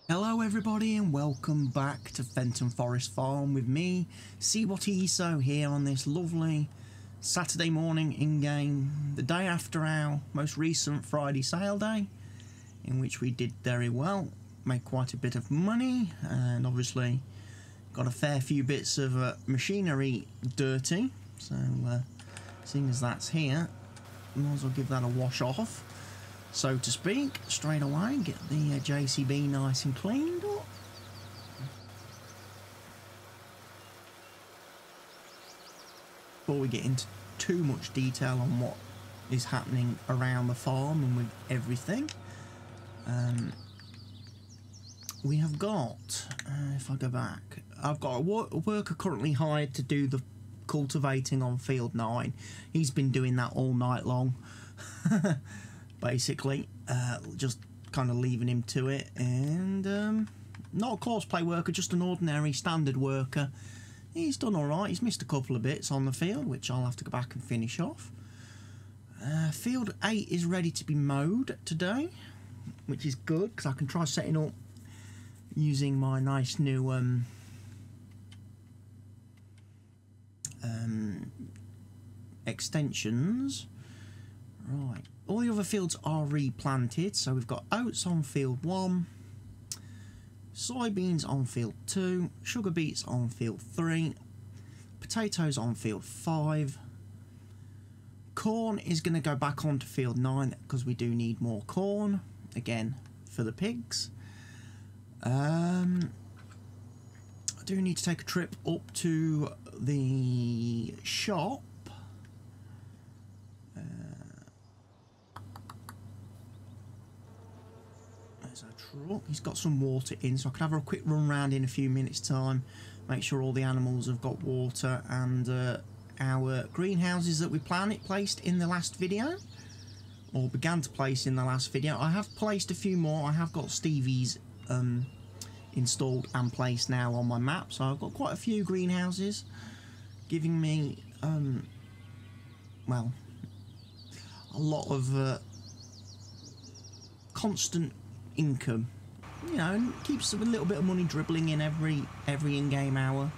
Hello everybody and welcome back to Fenton Forest Farm with me, See-What-Eso, here on this lovely Saturday morning in-game, the day after our most recent Friday sale day, in which we did very well, made quite a bit of money, and obviously got a fair few bits of machinery dirty, so seeing as that's here, might as well give that a wash off, so to speak, straight away. Get the JCB nice and cleaned up. Before we get into too much detail on what is happening around the farm and with everything, we have got, if I go back, I've got a worker currently hired to do the cultivating on field 9. He's been doing that all night long. Basically, just kind of leaving him to it, and not a cosplay worker, just an ordinary standard worker. He's done alright. He's missed a couple of bits on the field, which I'll have to go back and finish off. Field 8 is ready to be mowed today, which is good, because I can try setting up using my nice new extensions. Right. All the other fields are replanted, so we've got oats on field 1, soybeans on field 2, sugar beets on field 3, potatoes on field 5, corn is going to go back onto field 9 because we do need more corn, again, for the pigs. I do need to take a trip up to the shop. He's got some water in, so I can have a quick run round in a few minutes time, make sure all the animals have got water, and our greenhouses that we placed in the last video, or began to place in the last video. I have placed a few more. I have got Stevie's installed and placed now on my map, so I've got quite a few greenhouses, giving me well, a lot of constant income, you know, and keeps a little bit of money dribbling in every in-game hour.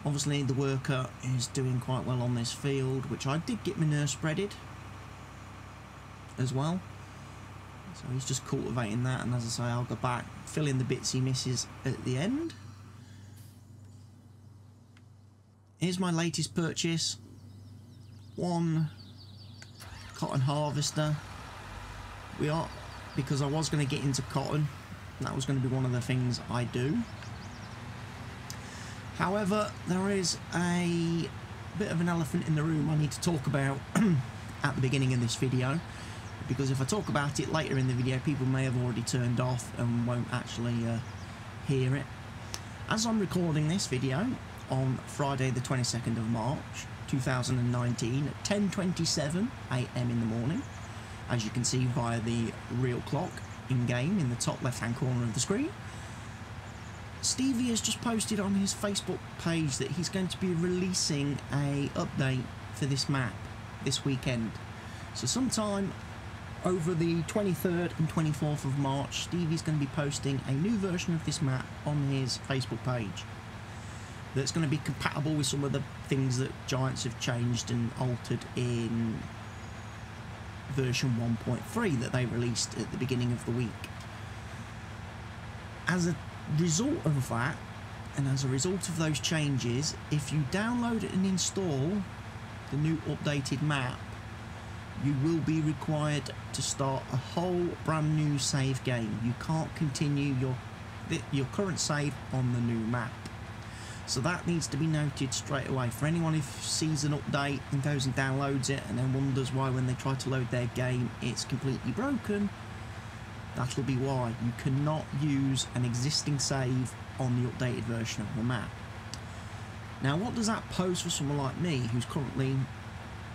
Obviously the worker is doing quite well on this field, which I did get manure spreaded as well, so he's just cultivating that, and as I say, I'll go back, fill in the bits he misses at the end. Here's my latest purchase, one cotton harvester. Because I was going to get into cotton, that was going to be one of the things I do. However, there is a bit of an elephant in the room I need to talk about at the beginning of this video, because if I talk about it later in the video, people may have already turned off and won't actually hear it. As I'm recording this video on Friday the 22nd of March 2019 at 10:27 AM in the morning, as you can see via the real clock in-game in the top left-hand corner of the screen, Stevie has just posted on his Facebook page that he's going to be releasing a update for this map this weekend. So sometime over the 23rd and 24th of March, Stevie's going to be posting a new version of this map on his Facebook page that's going to be compatible with some of the things that Giants have changed and altered in version 1.3 that they released at the beginning of the week. As a result of that, and as a result of those changes, if you download and install the new updated map, you will be required to start a whole brand new save game. You can't continue your current save on the new map. So that needs to be noted straight away. For anyone who sees an update and goes and downloads it and then wonders why when they try to load their game it's completely broken, that'll be why. You cannot use an existing save on the updated version of the map. Now, what does that pose for someone like me, who's currently,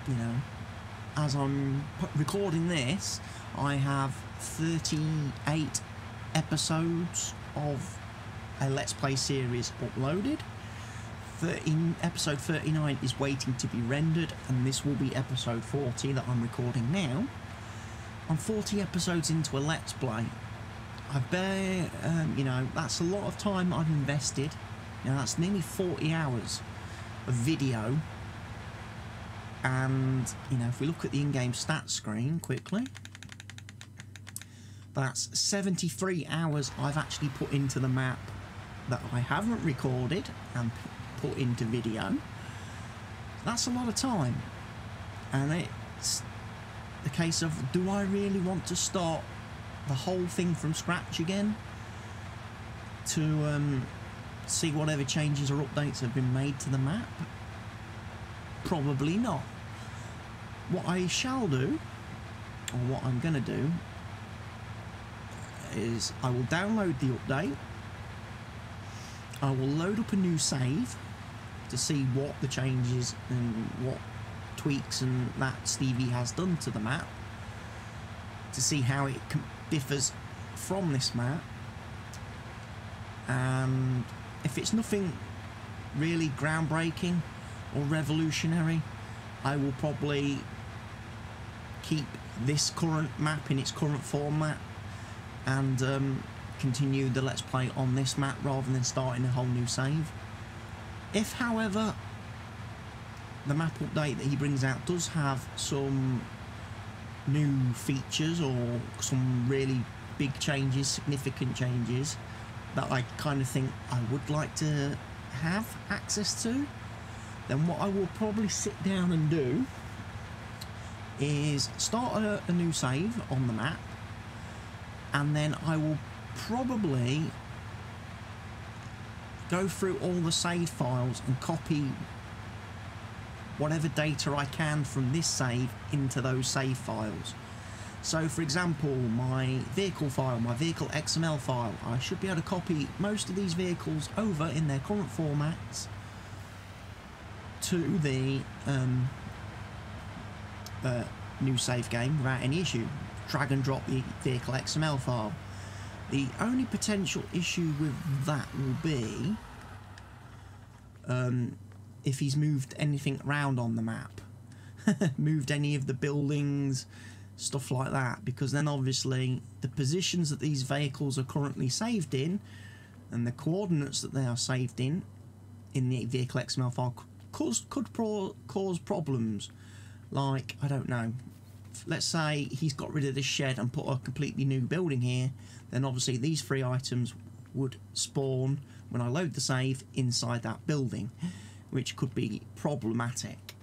you know, as I'm recording this, I have 38 episodes of a Let's Play series uploaded. Episode 39 is waiting to be rendered, and this will be episode 40 that I'm recording now. I'm 40 episodes into a Let's Play. you know, that's a lot of time I've invested. Now that's nearly 40 hours of video. And, you know, if we look at the in-game stats screen quickly, that's 73 hours I've actually put into the map that I haven't recorded and put into video. That's a lot of time. And it's the case of, do I really want to start the whole thing from scratch again to see whatever changes or updates have been made to the map? Probably not. What I shall do, or what I'm going to do, is I will download the update. I will load up a new save to see what the changes and what tweaks and that Stevie has done to the map, to see how it differs from this map. And if it's nothing really groundbreaking or revolutionary, I will probably keep this current map in its current format and continue the Let's Play on this map rather than starting a whole new save. If, however, the map update that he brings out does have some new features or some really big changes, significant changes, that I kind of think I would like to have access to, then what I will probably sit down and do is start a new save on the map, and then I will probably go through all the save files and copy whatever data I can from this save into those save files. So for example, my vehicle file, my vehicle XML file, I should be able to copy most of these vehicles over in their current formats to the new save game without any issue. Drag and drop the vehicle XML file. The only potential issue with that will be if he's moved anything around on the map. Moved any of the buildings, stuff like that, because then obviously the positions that these vehicles are currently saved in and the coordinates that they are saved in the vehicle XML file could cause problems. Like, I don't know, let's say he's got rid of this shed and put a completely new building here, then obviously these three items would spawn when I load the save inside that building, which could be problematic.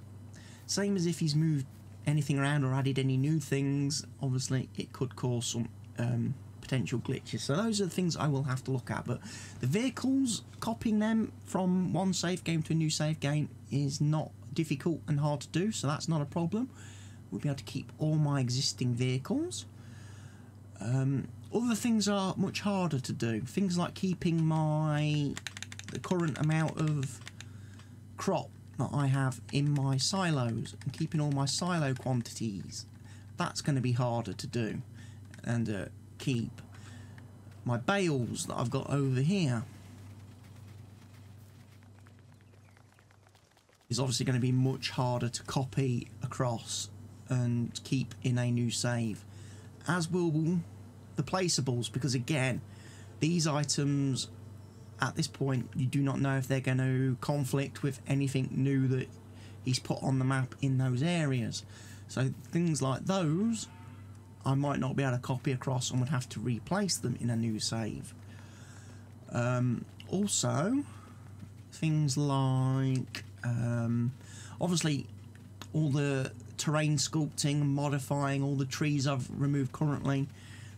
Same as if he's moved anything around or added any new things, obviously it could cause some potential glitches. So those are the things I will have to look at. But the vehicles, copying them from one save game to a new save game is not difficult and hard to do, so that's not a problem. We'll be able to keep all my existing vehicles. Other things are much harder to do. Things like keeping the current amount of crop that I have in my silos and keeping all my silo quantities. That's going to be harder to do and keep. My bales that I've got over here is obviously going to be much harder to copy across and keep in a new save, as will the placeables, because again, these items at this point you do not know if they're going to conflict with anything new that he's put on the map in those areas. So things like those I might not be able to copy across and would have to replace them in a new save. Also things like obviously all the terrain sculpting, modifying, all the trees I've removed currently,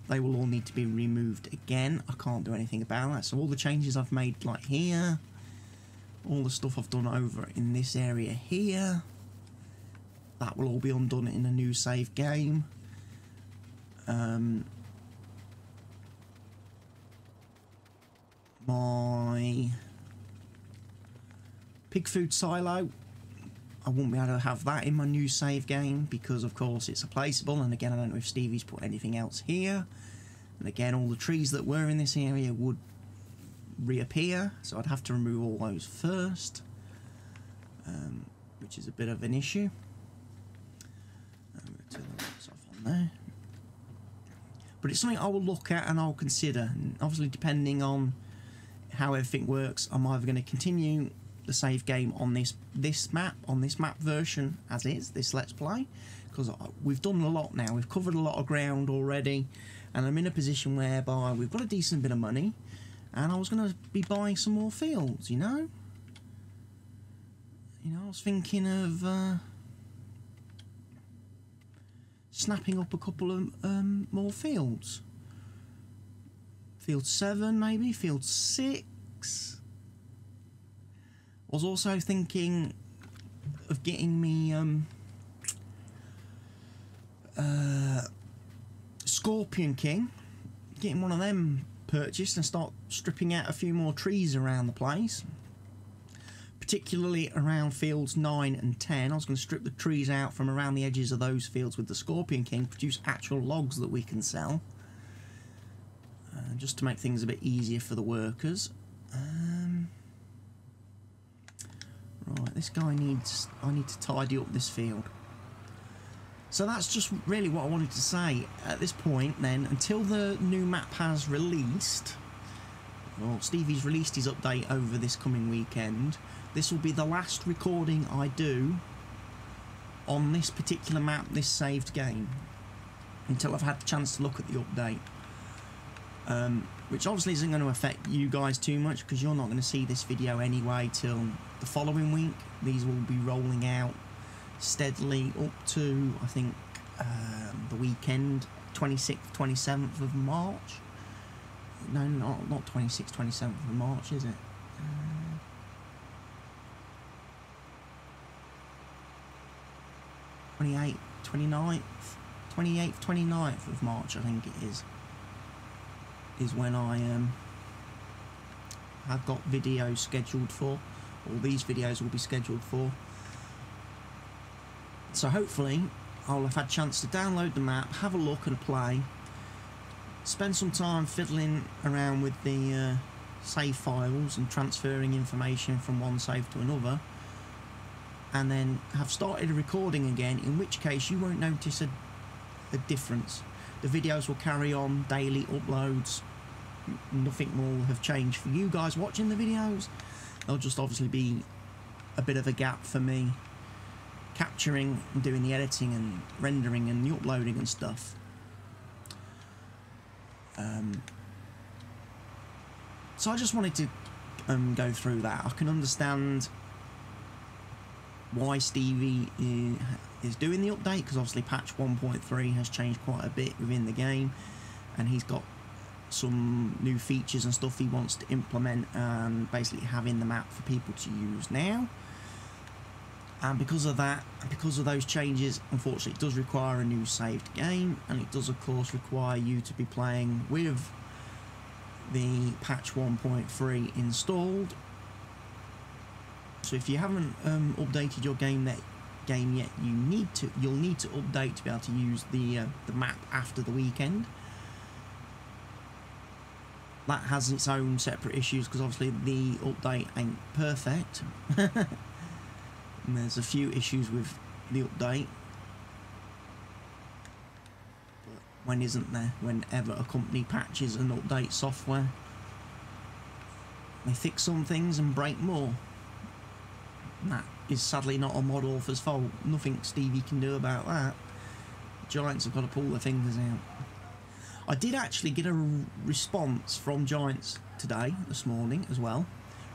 they will all need to be removed again. I can't do anything about that. So all the changes I've made, like here, all the stuff I've done over in this area here, that will all be undone in a new save game. My pig food silo, I won't be able to have that in my new save game because of course it's a placeable, and again I don't know if Stevie's put anything else here, and again all the trees that were in this area would reappear, so I'd have to remove all those first, which is a bit of an issue. I'm going to turn the lights off on there. But it's something I will look at and I'll consider. And obviously, depending on how everything works, I'm either going to continue the save game on this map version as is, this Let's Play, because we've done a lot now. We've covered a lot of ground already, and I'm in a position whereby we've got a decent bit of money, and I was going to be buying some more fields, you know? I was thinking of snapping up a couple of more fields. Field 7 maybe, Field 6. I was also thinking of getting me Scorpion King, getting one of them purchased and start stripping out a few more trees around the place, particularly around fields 9 and 10. I was going to strip the trees out from around the edges of those fields with the Scorpion King, produce actual logs that we can sell, just to make things a bit easier for the workers. Right, this guy needs... I need to tidy up this field. So that's just really what I wanted to say at this point then, until the new map has released. Well, Stevie's released his update over this coming weekend. This will be the last recording I do on this particular map, this saved game, until I've had the chance to look at the update. Which obviously isn't going to affect you guys too much, because you're not going to see this video anyway till the following week. These will be rolling out steadily up to, I think, the weekend, 26th, 27th of March. No, not 26th, 27th of March, is it? 28th, 29th, 28th, 29th of March, I think it is when I have got videos scheduled for. All these videos will be scheduled for. So hopefully I'll have had a chance to download the map, have a look and play, spend some time fiddling around with the save files and transferring information from one save to another, and then have started a recording again, in which case you won't notice a difference. The videos will carry on, daily uploads. Nothing will have changed for you guys watching the videos. There'll just obviously be a bit of a gap for me capturing and doing the editing and rendering and the uploading and stuff. So I just wanted to go through that. I can understand why Stevie is doing the update, because obviously patch 1.3 has changed quite a bit within the game, and he's got some new features and stuff he wants to implement and basically have in the map for people to use now. And because of that, because of those changes, unfortunately it does require a new saved game, and it does of course require you to be playing with the patch 1.3 installed. So if you haven't updated your game yet, you'll need to update to be able to use the map after the weekend. That has its own separate issues, because obviously the update ain't perfect. And there's a few issues with the update. But when isn't there? Whenever a company patches and updates software, they fix some things and break more. And that is sadly not a mod author's fault. Nothing Stevie can do about that. Giants have got to pull their fingers out. I did actually get a response from Giants this morning as well,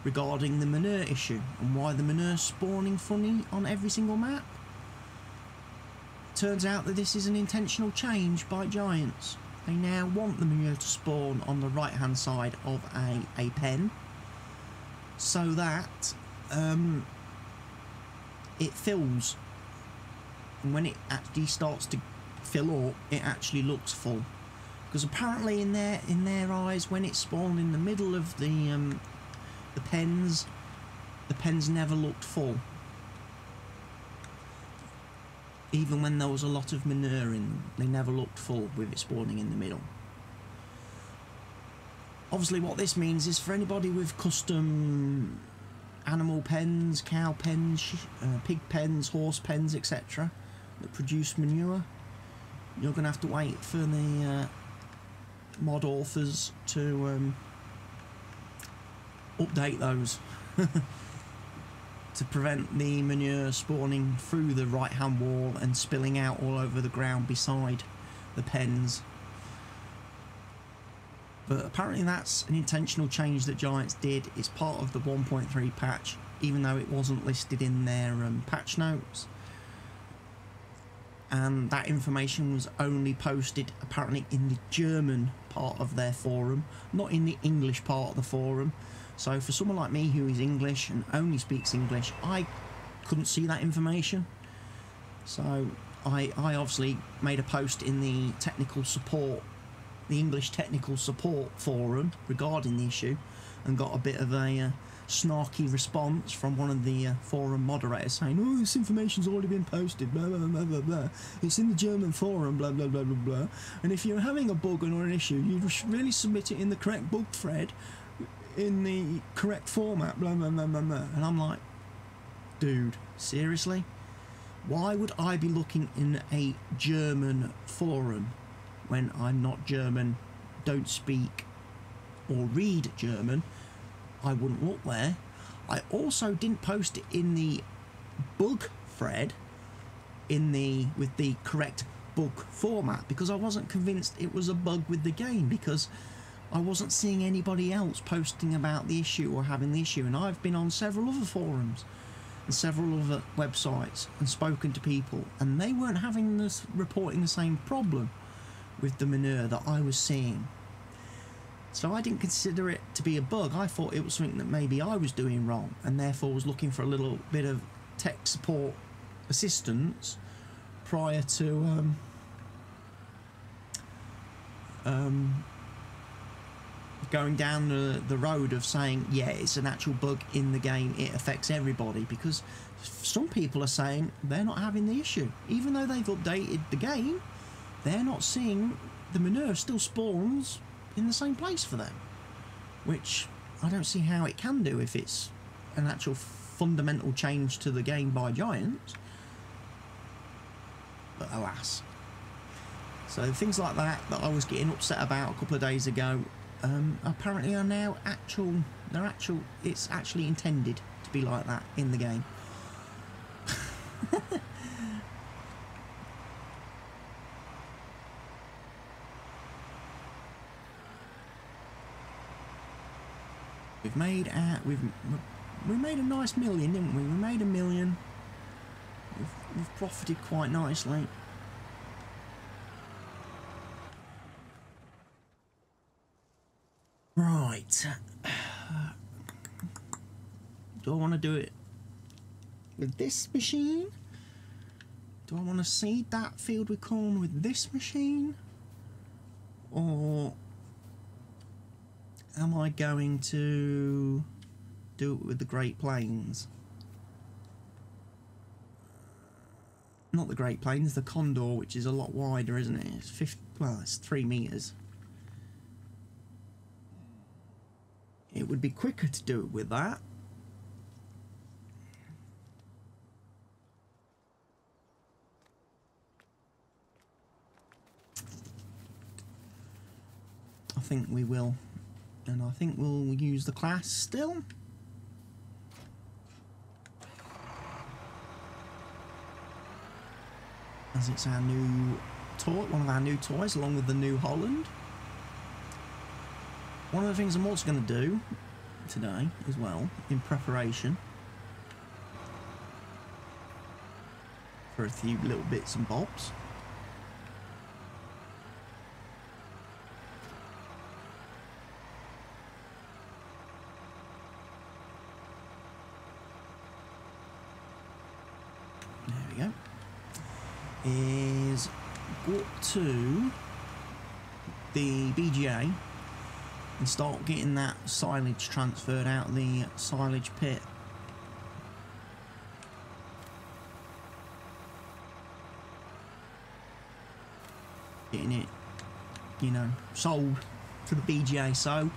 regarding the manure issue and why the manure's spawning funny on every single map. Turns out that this is an intentional change by Giants. They now want the manure to spawn on the right hand side of a pen, so that it fills, and when it actually starts to fill up, it actually looks full. Because apparently in their eyes, when it spawned in the middle of the pens never looked full, even when there was a lot of manure in them. They never looked full with it spawning in the middle. Obviously what this means is, for anybody with custom animal pens, cow pens, pig pens, horse pens, etc., that produce manure, you're going to have to wait for the mod authors to update those to prevent the manure spawning through the right hand wall and spilling out all over the ground beside the pens. But apparently that's an intentional change that Giants did. It's part of the 1.3 patch, even though it wasn't listed in their patch notes. And that information was only posted apparently in the German part of their forum, not in the English part of the forum. So for someone like me who is English and only speaks English, I couldn't see that information. So I obviously made a post in the technical support, the English technical support forum regarding the issue, and got a bit of a snarky response from one of the forum moderators saying, "Oh, this information's already been posted, blah blah blah blah blah. It's in the German forum, blah blah blah blah blah. And if you're having a bug or an issue, you should really submit it in the correct bug thread, in the correct format, blah blah blah blah blah." And I'm like, dude, seriously? Why would I be looking in a German forum when I'm not German, don't speak or read German? I wouldn't look there. I also didn't post it in the bug thread with the correct bug format because I wasn't convinced it was a bug with the game, because I wasn't seeing anybody else posting about the issue or having the issue. And I've been on several other forums and several other websites and spoken to people, and they weren't having this, reporting the same problem with the manure that I was seeing. So I didn't consider it to be a bug. I thought it was something that maybe I was doing wrong, and therefore was looking for a little bit of tech support assistance prior to going down the road of saying, yeah, it's an actual bug in the game, it affects everybody, because some people are saying they're not having the issue. Even though they've updated the game, they're not seeing the manure still spawns in the same place for them, which I don't see how it can do if it's an actual fundamental change to the game by Giants. But alas. So things like that I was getting upset about a couple of days ago, apparently are now it's actually intended to be like that in the game. We made a nice million, didn't we? We made $1 million. We've profited quite nicely. Right. Do I want to do it with this machine? Do I want to seed that field with corn with this machine? Or am I going to do it with the Great Plains? Not the Great Plains, the Condor, which is a lot wider, isn't it? It's it's 3 meters. It would be quicker to do it with that. I think we will. And I think we'll use the class still. As it's our new toy, one of our new toys, along with the New Holland. One of the things I'm also going to do today as well, in preparation for a few little bits and bobs, is go up to the BGA and start getting that silage transferred out of the silage pit. Getting it, you know, sold to the BGA. So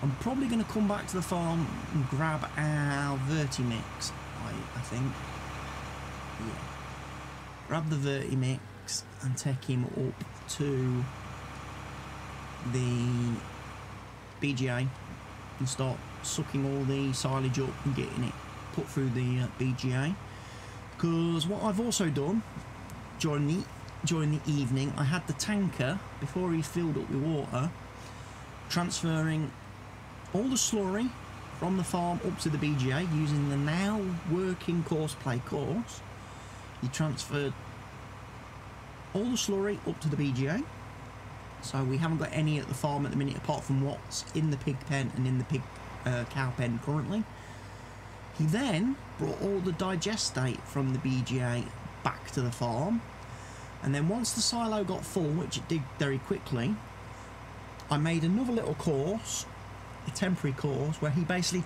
I'm probably going to come back to the farm and grab our Vertimix, I think. Yeah. Grab the Vertimix and take him up to the BGA and start sucking all the silage up and getting it put through the BGA. Because what I've also done during the evening, I had the tanker, before he filled up with water, transferring all the slurry from the farm up to the BGA using the now working courseplay course. He transferred all the slurry up to the BGA, so we haven't got any at the farm at the minute apart from what's in the pig pen and in the pig cow pen currently. He then brought all the digestate from the BGA back to the farm, and then once the silo got full, which it did very quickly, I made another little course, a temporary course, where he basically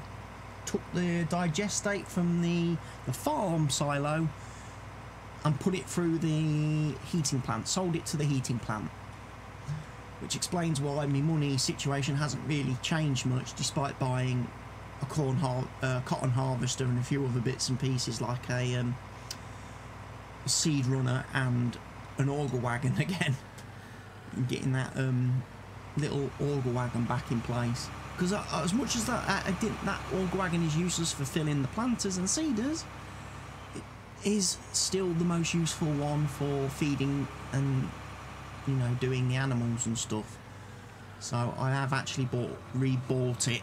took the digestate from the farm silo and put it through the heating plant, sold it to the heating plant, which explains why my money situation hasn't really changed much, despite buying a cotton harvester and a few other bits and pieces like a seed runner and an auger wagon again, and getting that little auger wagon back in place. Because as much as that auger wagon is useless for filling the planters and seeders, it is still the most useful one for feeding and, you know, doing the animals and stuff. So I have actually rebought it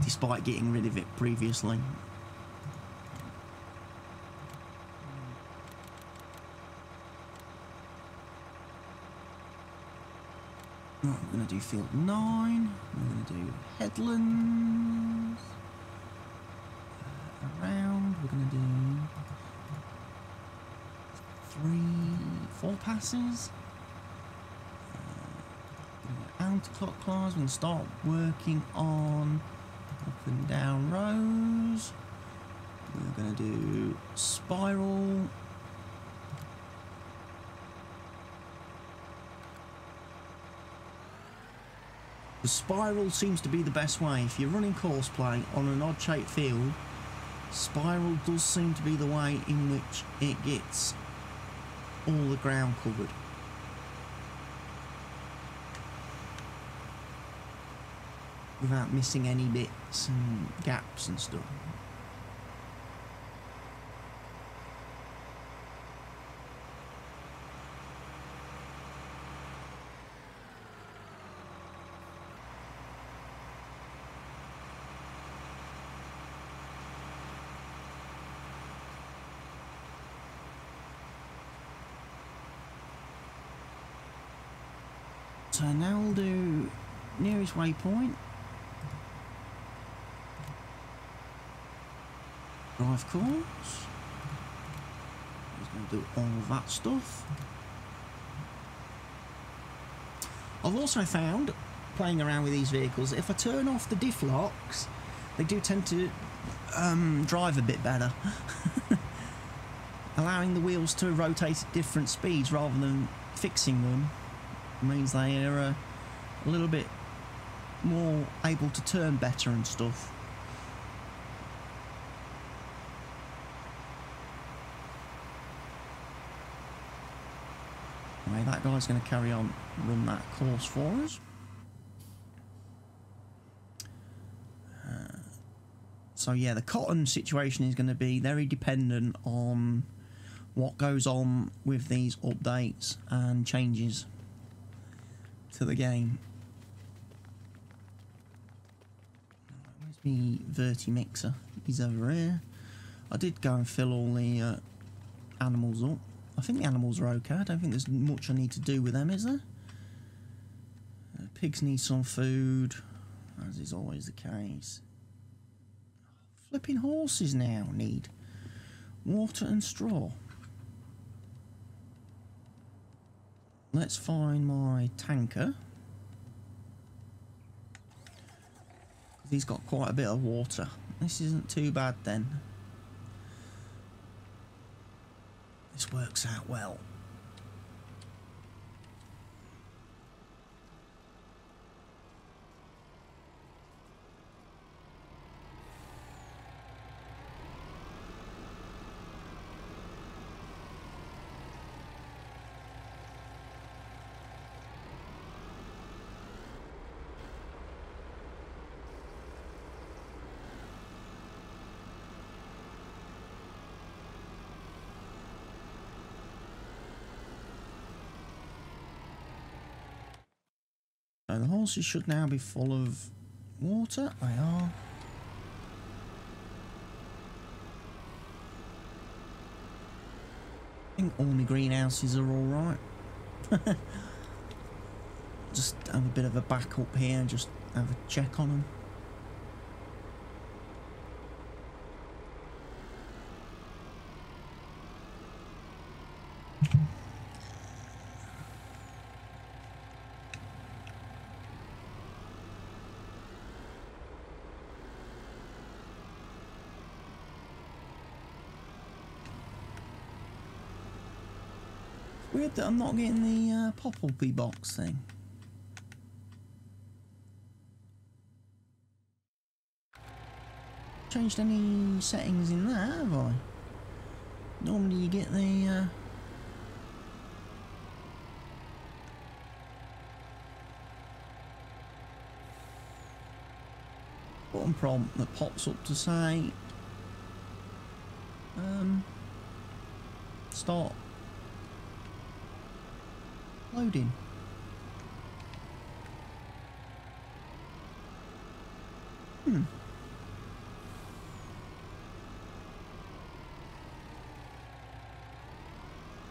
despite getting rid of it previously. Right, we're going to do field 9, we're going to do headlands, around, we're going to do 4 passes, anti-clockwise. We're going to start working on up and down rows, we're going to do spiral. The spiral seems to be the best way. If you're running courseplay on an odd-shaped field, spiral does seem to be the way in which it gets all the ground covered. Without missing any bits and gaps and stuff. So now we'll do nearest waypoint, drive course. He's going to do all of that stuff. I've also found, playing around with these vehicles, if I turn off the diff locks, they do tend to drive a bit better. Allowing the wheels to rotate at different speeds rather than fixing them means they are a little bit more able to turn better and stuff. Anyway, that guy's going to carry on run that course for us. So yeah, the cotton situation is going to be very dependent on what goes on with these updates and changes to the game. Where's my verti mixer? He's over here. I did go and fill all the animals up. I think the animals are okay. I don't think there's much I need to do with them, is there? Pigs need some food, as is always the case. Flipping horses now need water and straw. Let's find my tanker. He's got quite a bit of water. This isn't too bad then. This works out well. the horses should now be full of water. They are. I think all my greenhouses are alright. Just have a bit of a backup here, just have a check on them. Weird that I'm not getting the pop-up box thing. Changed any settings in that, have I? Normally you get the button prompt that pops up to say start loading.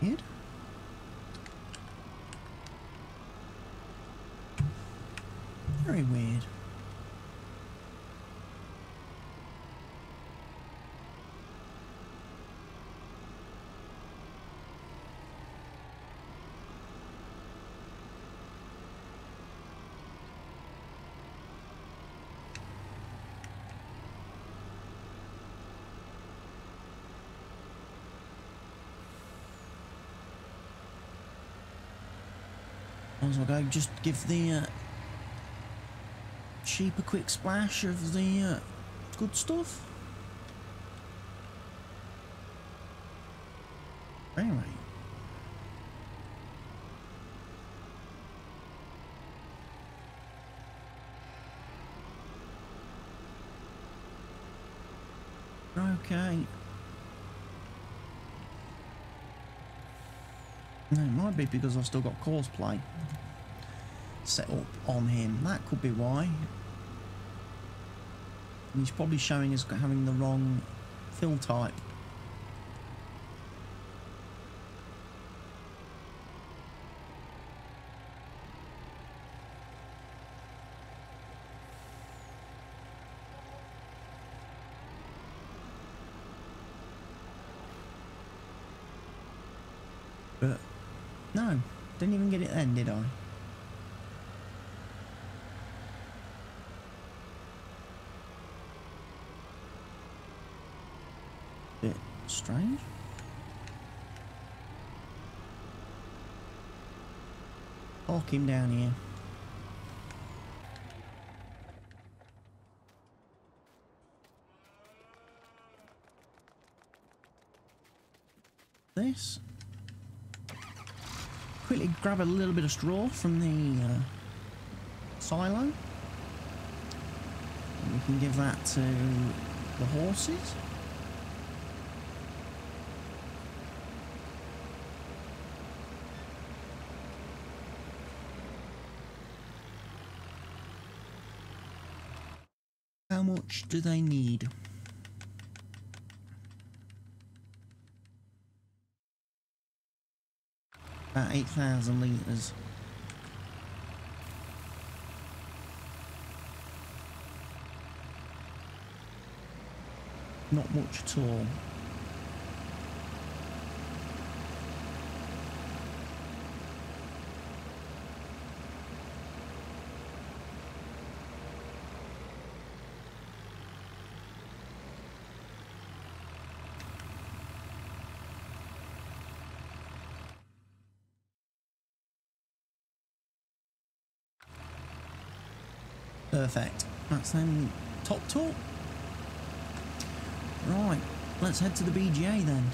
Weird. Very weird. Might as well go just give the sheep a quick splash of the good stuff. Anyway. Okay. No, it might be because I've still got course play set up on him. That could be why. And he's probably showing us having the wrong fill type. But no, didn't even get it then, did I? Bit strange. Park him down here. This. Quickly grab a little bit of straw from the silo. And we can give that to the horses. How much do they need? About 8,000 litres. Not much at all. Perfect. That's then top talk. Right, let's head to the BGA then.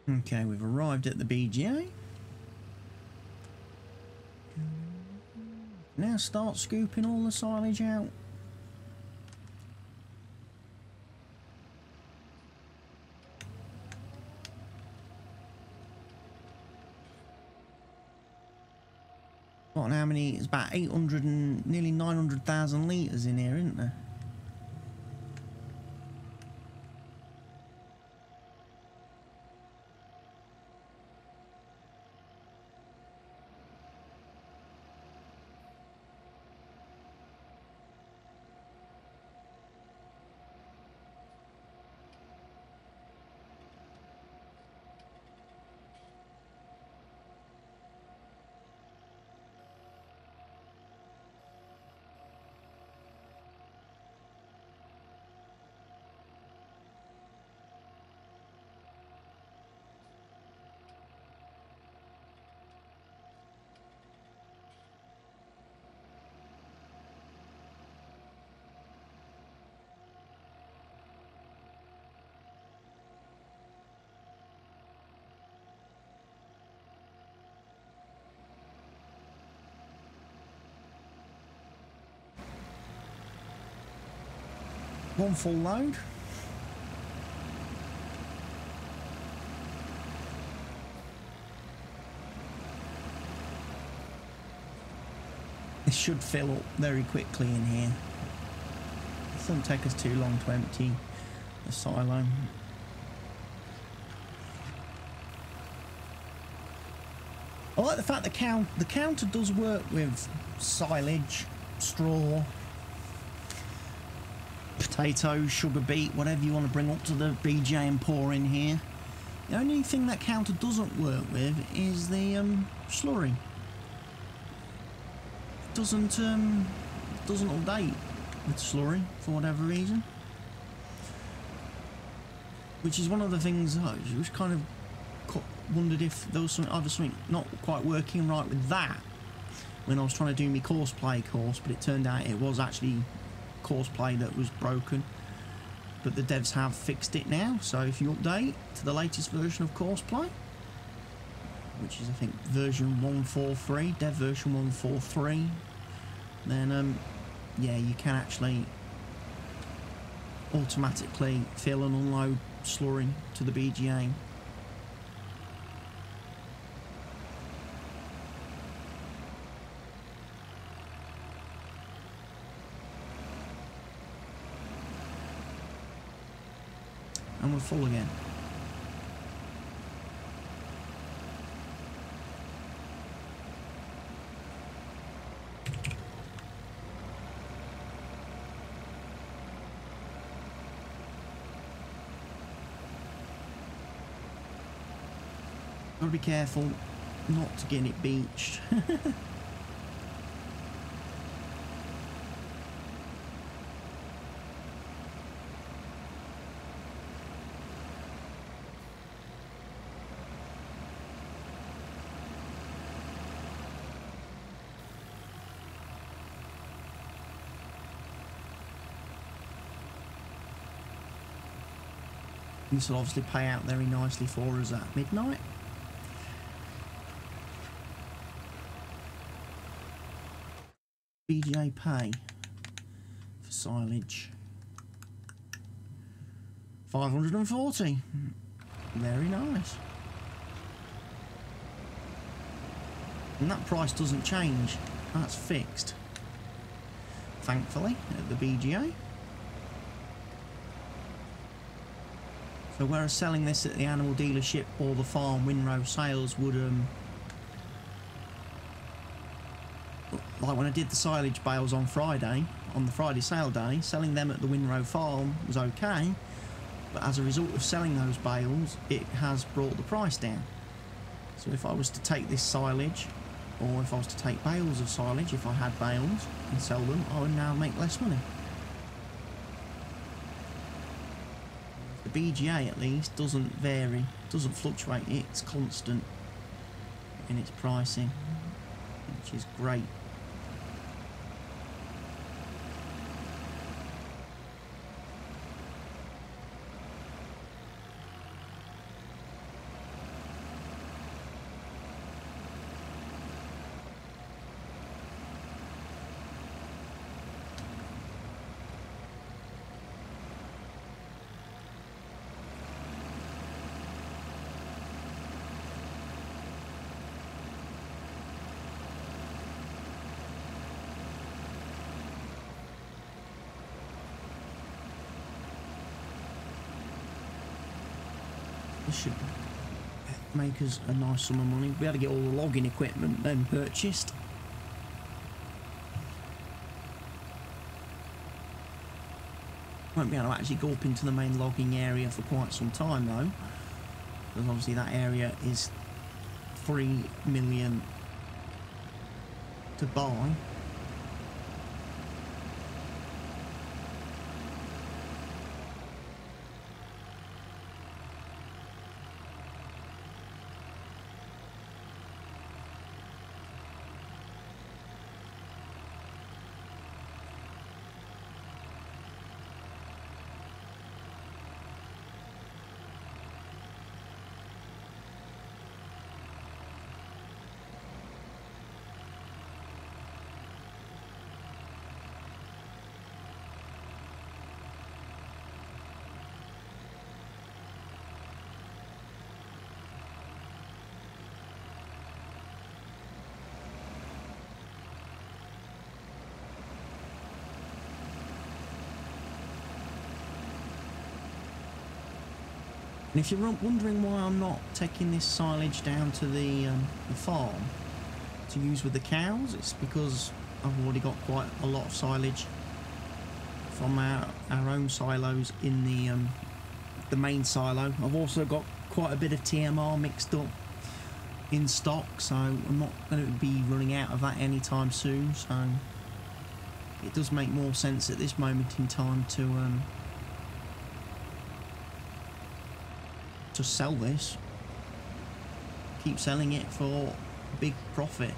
Okay, we've arrived at the BGA. Now start scooping all the silage out. What, how many? It's about 800 and nearly 900,000 litres in here, isn't there? One full load. This should fill up very quickly in here. It doesn't take us too long to empty the silo. I like the fact the counter does work with silage, straw, potatoes, sugar beet, whatever you want to bring up to the BJ and pour in here. The only thing that counter doesn't work with is the slurry. It doesn't update with slurry for whatever reason, which is one of the things I was kind of wondered if there was something not quite working right with that when I was trying to do my courseplay course, but it turned out it was actually courseplay that was broken, but the devs have fixed it now. So if you update to the latest version of courseplay, which is I think version 143, dev version 143, then yeah, you can actually automatically fill and unload slurry to the BGA. And we're full again. Gotta be careful not to get it beached. This will obviously pay out very nicely for us at midnight. BGA pay for silage 540. Very nice. And that price doesn't change. That's fixed, thankfully, at the BGA. So whereas selling this at the animal dealership or the farm, Winrow Sales would, like when I did the silage bales on Friday, on the Friday sale day, selling them at the Winrow farm was okay, but as a result of selling those bales, it has brought the price down. So if I was to take this silage, or if I was to take bales of silage, if I had bales, and sell them, I would now make less money. The BGA at least doesn't vary, doesn't fluctuate, it's constant in its pricing, which is great. This should make us a nice sum of money. We had to get all the logging equipment then purchased. Won't be able to actually go up into the main logging area for quite some time though, because obviously that area is 3 million to buy. And if you're wondering why I'm not taking this silage down to the farm to use with the cows, it's because I've already got quite a lot of silage from our own silos in the main silo. I've also got quite a bit of TMR mixed up in stock, so I'm not going to be running out of that anytime soon, so it does make more sense at this moment in time to sell this, keep selling it for big profit.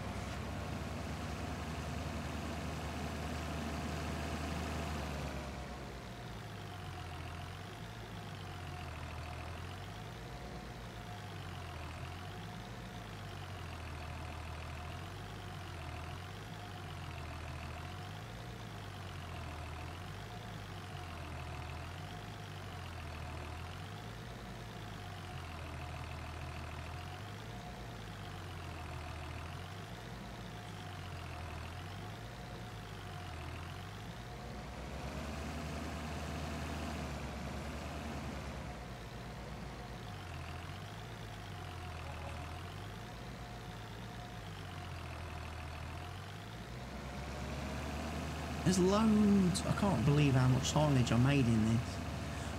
There's loads. I can't believe how much silage I made in this.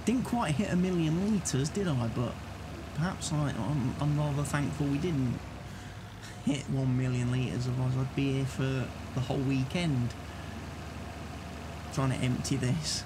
Didn't quite hit 1 million litres, did I? But perhaps I'm rather thankful we didn't hit 1 million litres, otherwise I'd be here for the whole weekend trying to empty this.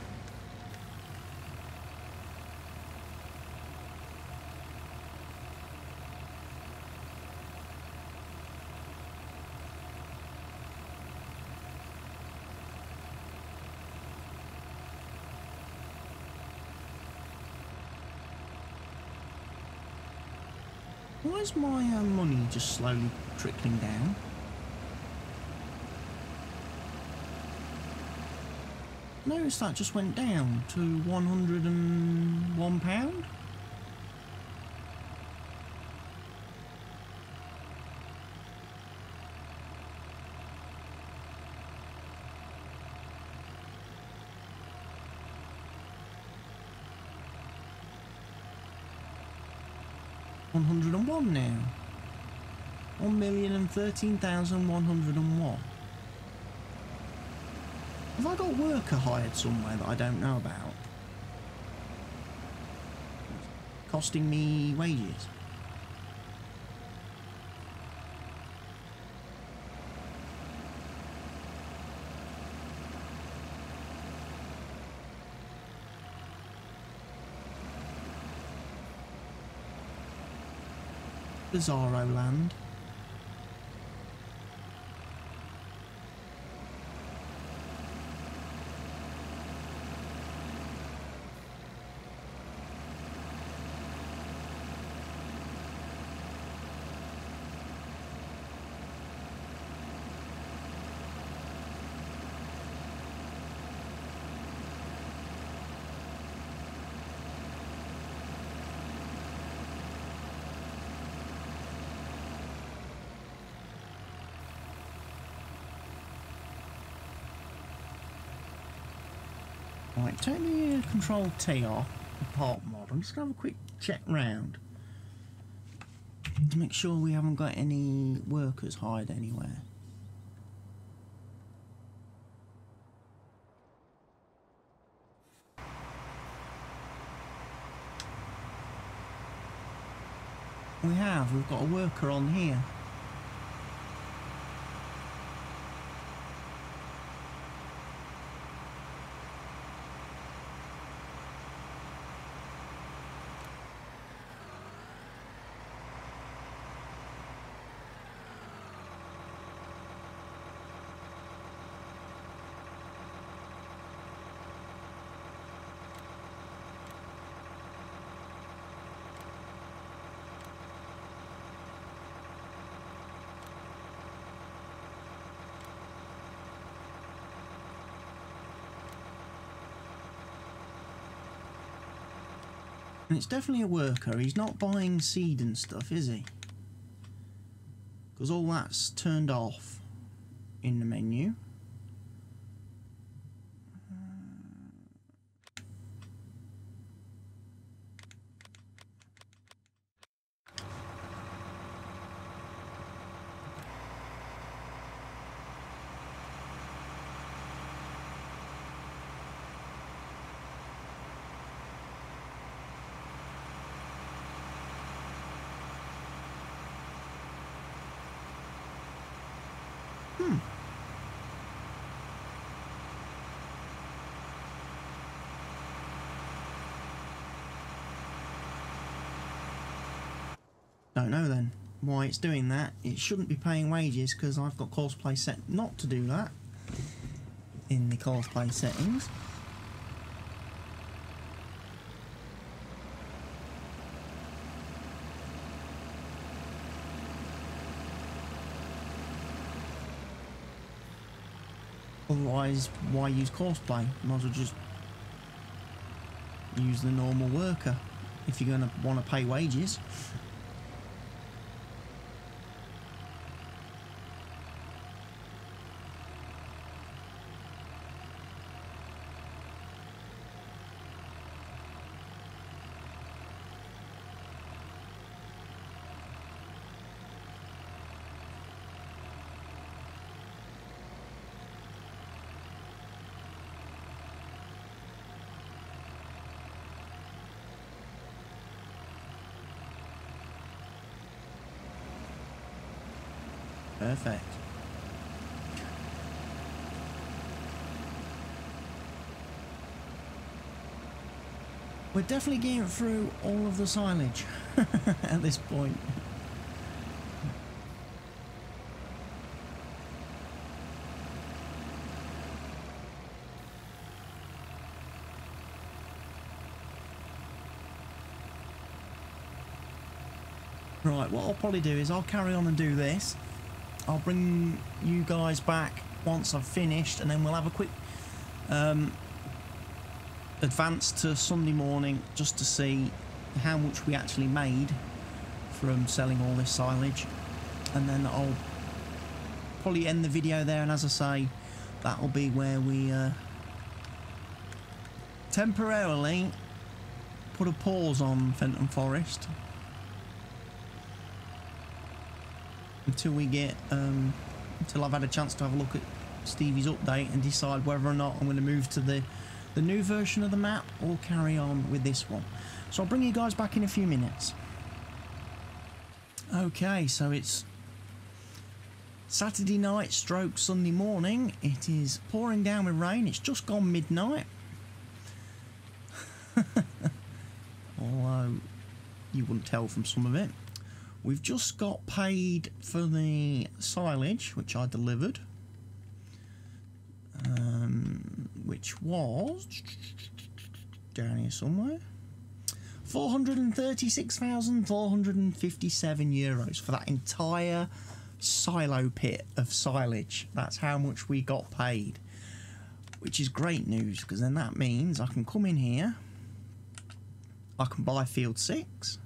Why is my money just slowly trickling down? Notice that just went down to £101. £101 now. 1,013,101. Have I got worker hired somewhere that I don't know about? Costing me wages. Bizarro land. Right, take the Control T off, the park mod. I'm just going to have a quick check round. To make sure we haven't got any workers hired anywhere. We've got a worker on here. And it's definitely a worker. He's not buying seed and stuff, is he? Because all that's turned off in the menu. Don't know then why it's doing that. It shouldn't be paying wages because I've got cosplay set not to do that in the cosplay settings. Otherwise, why use cosplay? Might as well just use the normal worker if you're going to want to pay wages. Perfect. We're definitely getting through all of the silage at this point. Right, what I'll probably do is I'll carry on and do this. I'll bring you guys back once I've finished, and then we'll have a quick advance to Sunday morning just to see how much we actually made from selling all this silage, and then I'll probably end the video there. And as I say, that'll be where we temporarily put a pause on Fenton Forest until we get until I've had a chance to have a look at Stevie's update and decide whether or not I'm going to move to the new version of the map or carry on with this one. So I'll bring you guys back in a few minutes. Okay, so it's Saturday night stroke Sunday morning. It is pouring down with rain. It's just gone midnight. Although you wouldn't tell from some of it. We've just got paid for the silage, which I delivered, which was down here somewhere, €436,457 for that entire silo pit of silage. That's how much we got paid, which is great news, because then that means I can come in here, I can buy field 6.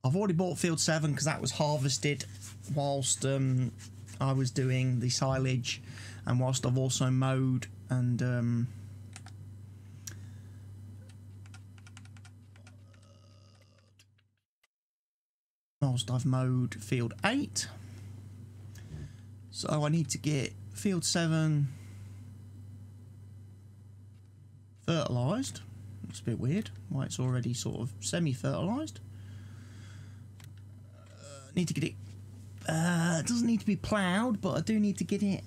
I've already bought field 7 because that was harvested whilst I was doing the silage, and whilst I've also mowed and whilst I've mowed field 8. So I need to get field 7 fertilised. Looks a bit weird why it's already sort of semi-fertilised. Need to get it. It doesn't need to be ploughed, but I do need to get it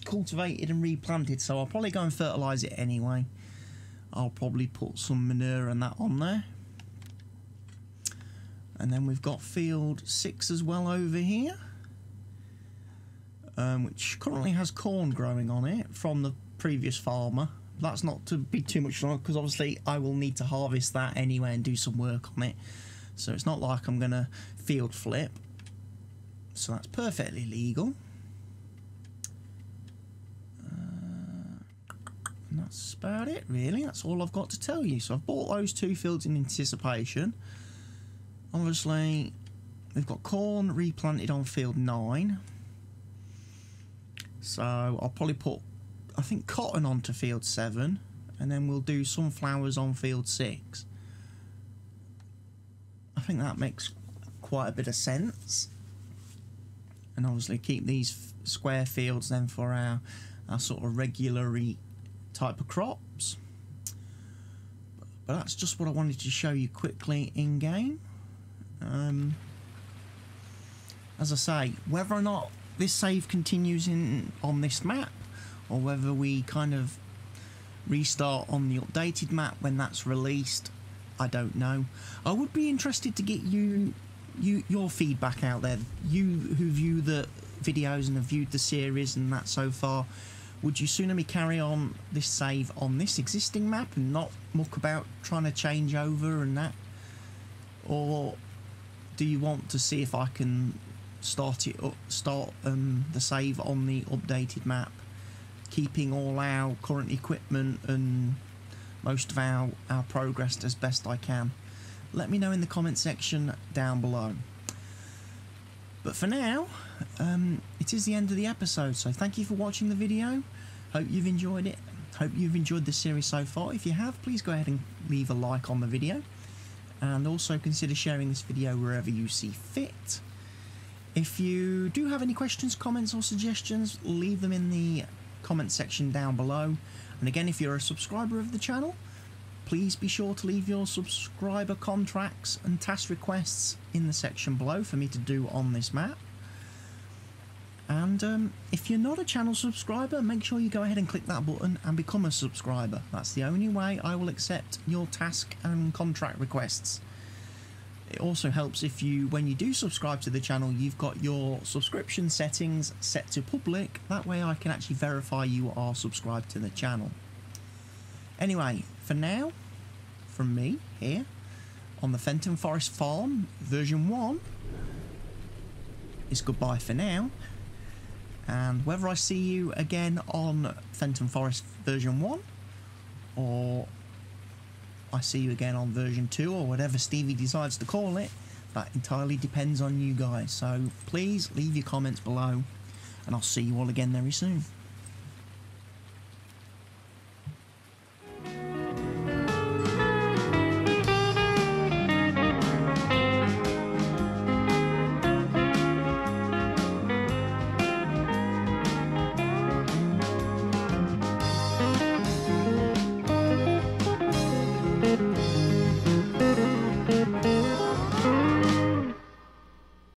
cultivated and replanted. So I'll probably go and fertilise it anyway. I'll probably put some manure and that on there. And then we've got field 6 as well over here, which currently has corn growing on it from the previous farmer. That's not to be too much longer because obviously I will need to harvest that anyway and do some work on it. So it's not like I'm going to field flip. So that's perfectly legal. And that's about it really. That's all I've got to tell you. So I've bought those 2 fields in anticipation. Obviously we've got corn replanted on field 9. So I'll probably put, I think, cotton onto field 7. And then we'll do sunflowers on field 6. I think that makes quite a bit of sense. And obviously keep these square fields then for our sort of regular type of crops. But that's just what I wanted to show you quickly in game. As I say, whether or not this save continues on this map, or whether we kind of restart on the updated map when that's released, I don't know. I would be interested to get your feedback out there. You who view the videos and have viewed the series and that so far, would you sooner me carry on this save on this existing map and not muck about trying to change over and that, or do you want to see if I can start the save on the updated map, keeping all our current equipment and most of our progress as best I can? Let me know in the comment section down below. But for now, it is the end of the episode, so thank you for watching the video. Hope you've enjoyed it. Hope you've enjoyed the series so far. If you have, please go ahead and leave a like on the video, and also consider sharing this video wherever you see fit. If you do have any questions, comments or suggestions, leave them in the comment section down below. And again, if you're a subscriber of the channel, please be sure to leave your subscriber contracts and task requests in the section below for me to do on this map. And if you're not a channel subscriber, make sure you go ahead and click that button and become a subscriber. That's the only way I will accept your task and contract requests. It also helps if you, when you do subscribe to the channel, you've got your subscription settings set to public. That way I can actually verify you are subscribed to the channel. Anyway, for now, from me here on the Fenton Forest Farm version 1, it's goodbye for now. And whether I see you again on Fenton Forest version 1, or I see you again on version 2, or whatever Stevie decides to call it, that entirely depends on you guys. So please leave your comments below, and I'll see you all again very soon.